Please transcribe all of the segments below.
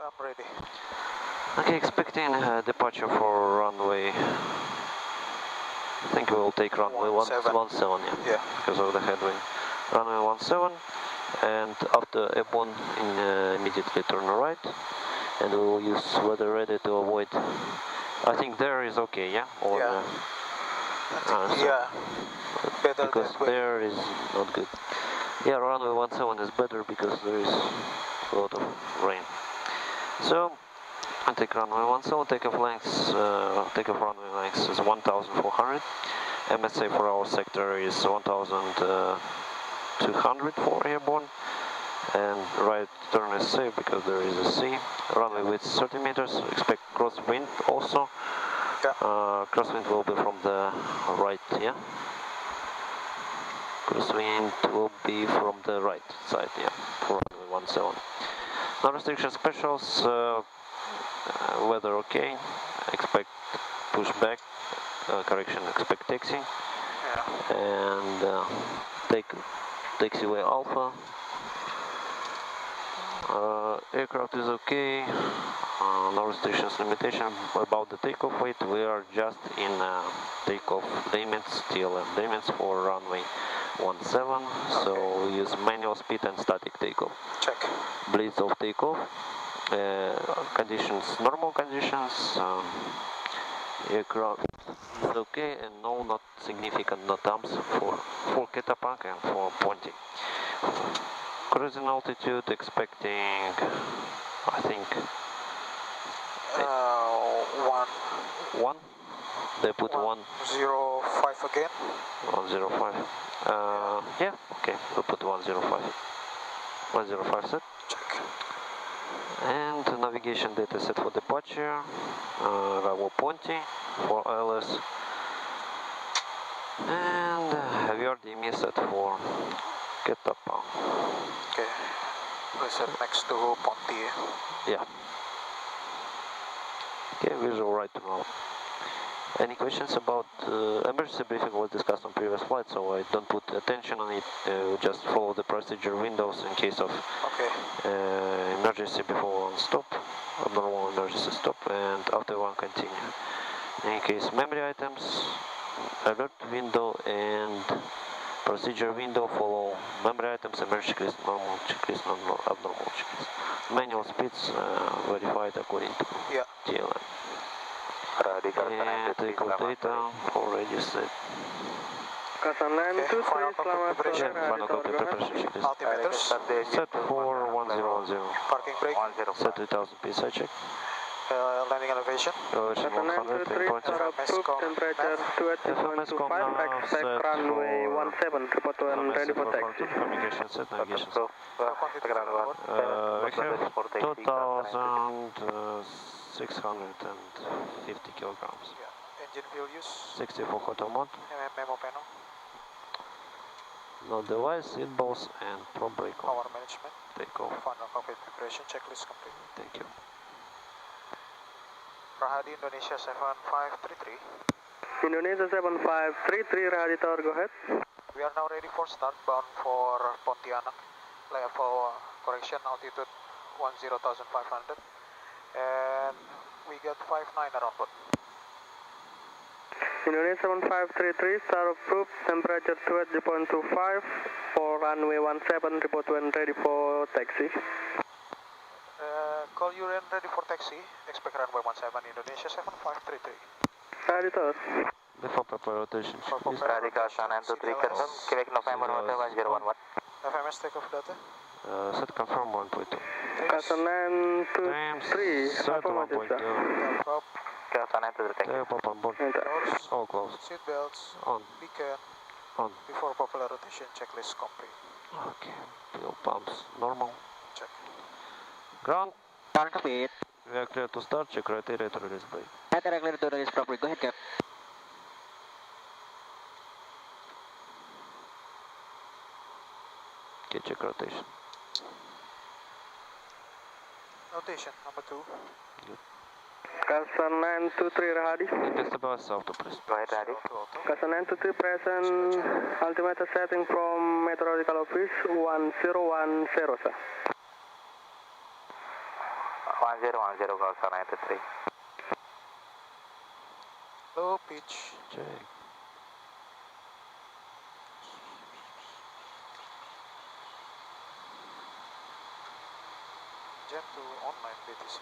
I'm ready. Okay, expecting departure for runway. I think we will take runway 17, Yeah. because of the headwind. Runway 17, and after airborne, immediately turn right, and we will use weather ready to avoid. I think there is okay, yeah? Or, yeah. So Yeah. Better because that way. there is not good. Yeah, runway 17 is better because there is a lot of rain. So, I take runway 17, takeoff runway length is 1,400. MSA for our sector is 1,200 for airborne. And right turn is safe because there is a sea. Runway width 30 meters, expect crosswind also. Yeah. Crosswind will be from the right, yeah? Crosswind will be from the right side, yeah, for runway 17. No restriction specials, weather okay, expect pushback, correction, expect taxi. Yeah. And taxiway Alpha. Aircraft is okay, no restrictions, limitation. About the takeoff weight, we are just in takeoff limits, TLM limits for runway 17, so we use manual speed and static takeoff. Check. Blitz of takeoff, conditions, normal conditions, aircraft is okay, and no not significant NOTAMs for Ketapank and for Ponti. Cruising altitude expecting, I think, one. They put 105 again. 105. Yeah, okay, we'll put 105. 105 set. Check. And navigation data set for departure. Ravo Ponti for ILS. And VRDME set for Ketapang. Okay. We set next to Ponti. Yeah. Okay, visual right to now. Any questions about emergency briefing was discussed on previous flight, so I don't put attention on it. Just follow the procedure windows in case of emergency before one stop, abnormal emergency stop, and after one continue. In case memory items, alert window and procedure window follow memory items, emergency checklist, normal checklist, abnormal checklist. Manual speeds verified according to TLM. And takeoff data already set. Final cockpit Final cockpit preparation checklist. Altimeters. Set for 1010. Parking brake. Set 3000 PSI check. Landing elevation. Elevation 100, pinpoint. Temperature 2@2.25, expect runway 17, report when ready for taxi. Communication set, navigation set. We have 2,650 kilograms. Yeah. Engine fuel use. 64 hotel mode. Memo panel. No device, seat belts, and pro brake on. Power management. Takeoff. Final cockpit preparation checklist complete. Thank you. Rahadi Indonesia 7533. Indonesia 7533, Rahadi Tower, go ahead. We are now ready for start, bound for Pontianak. Level correction, altitude 10,500. And we got 59 around board. Indonesia 7533, start approved, temperature 2@0.25 for runway 17, report when ready for taxi. Call you and ready for taxi. Expect runway 17, Indonesia 7533. Rahadi Tower. Before proper rotation. Radical Sun and 23 confirm. Quebec November Hotel 1011. FMS takeoff data. Set confirm 1.2. Sun and 23, Set 1.2. Sun and 23. Takeoff on board. Doors. All closed. Seat belts. On. Beacon. On. Before propeller rotation checklist complete. Okay. Fuel pumps normal. Check. Ground. Cockpit. We are clear to start. Check criteria to release brake. ATR clear to release properly. Go ahead, Cap. Okay, check rotation. Rotation number 2. Sun 923, Rahadi. Index about south to press. Go ahead, Radi. Sun 923, present altimeter setting from Meteorological Office 1010, sir. 1010 Alpha 93. Low pitch. Check. Gen 2 online BTC.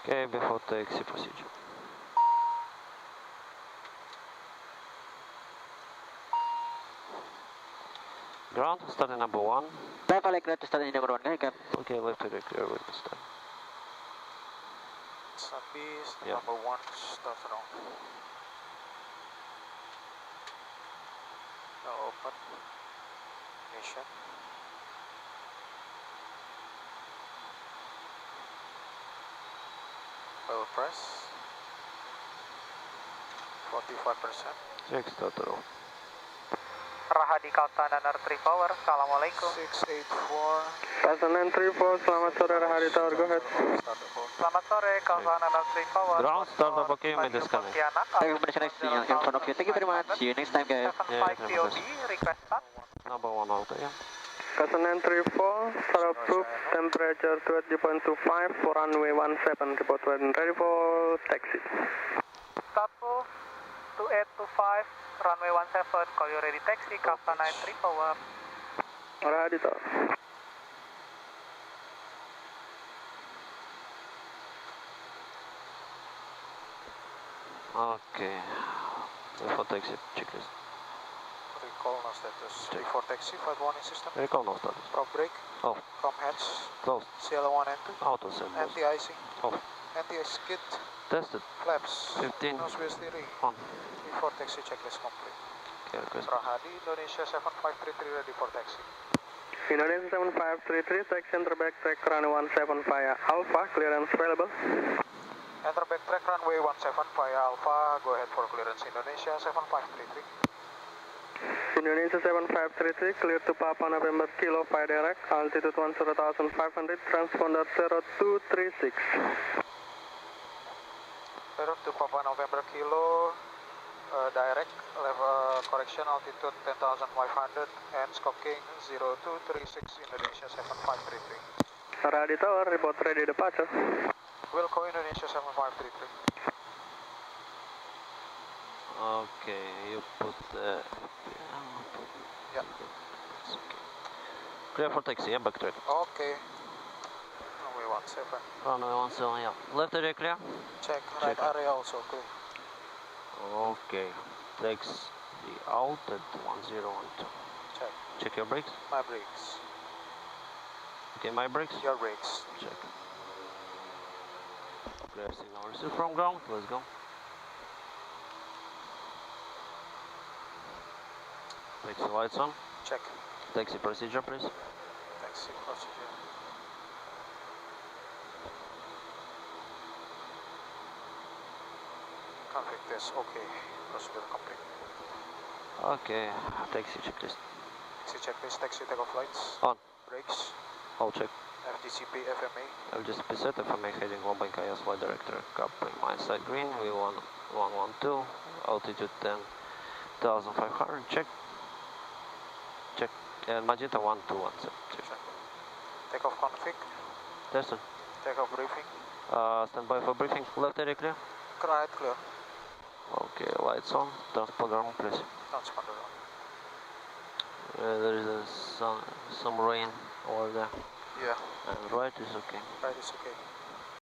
Okay, before taxi procedure. Ground, starting number 1. Dive all clear to start in number 1, go ahead, Cap. Okay, left to clear with the start. Sunbeast, Yeah. number 1, start around. Now open. Ignition. Oil press. 45%. Check start roll. Rahadi Kaltana 3 Power, Assalamualaikum. 684. Kaltana 934, selamat sore Rahadi Tower, go ahead. Selamat sore, Kaltana 3 Power. Ground, start up okay, may disconnect. Thank you for the next in front of you. Thank you very much. See you next time, guys. 75 TOB, request start. Number 1 auto, yeah. Kaltana 934, start approved, temperature 20.25 for runway 17, report when ready for taxi. Start full, 2825, runway 17, call you ready taxi, Kaltana 93 Power. Rahadi Tower. Okay. Before taxi checklist. Recall no status. Before taxi, flight warning system. Recall no status. Prop brake. Off. Com hatch. Closed. CL1 and 2. Auto set. Anti-icing. Off. Anti-ice kit. Tested. Flaps. 15. Nose wheel steering. On. Before taxi checklist complete. Okay, request. Rahadi, Indonesia 7533 ready for taxi. Indonesia 7533, taxi enter backtrack runway 17 via Alpha, clearance available. Enter backtrack runway 17 via Alpha. Go ahead for clearance Indonesia 7533. Indonesia 7533, clear to Papa November Kilo 5 direct, altitude 10,500, transponder 0236. Direct to Papa November Kilo. Direct level correction altitude 10,500 and scoking 0236 Indonesia 7533. Rahadi Tower, report ready departure. Wilco Indonesia 7533. Okay, you put the... Yeah. It's okay. Clear for taxi, yeah, backtrack. Okay. Runway 17. Runway 17, yeah. Left area clear? Check. Right area also clear. Okay. Taxi out at 1012. Check. Check your brakes. My brakes. Okay, my brakes. Your brakes. Check. Clear signal received from ground. Let's go. Taxi lights on. Check. Taxi procedure, please. Taxi procedure. Config test. Okay. Procedure complete. Okay, taxi checklist. Taxi checklist. Taxi takeoff lights. On. Brakes. All check. FDCP, FMA. FGCP set, FMA heading 1 by Kaya flight director. Coupling my side green, V1 112, altitude 10,500. Check. Check. And magenta 1217. Check. Takeoff config. Tested. Takeoff briefing. Stand by for briefing. Left area clear. Right clear. Okay, lights on. Transponder on, please. Transponder on. There is some rain over there. Yeah. And right is okay. Right is okay.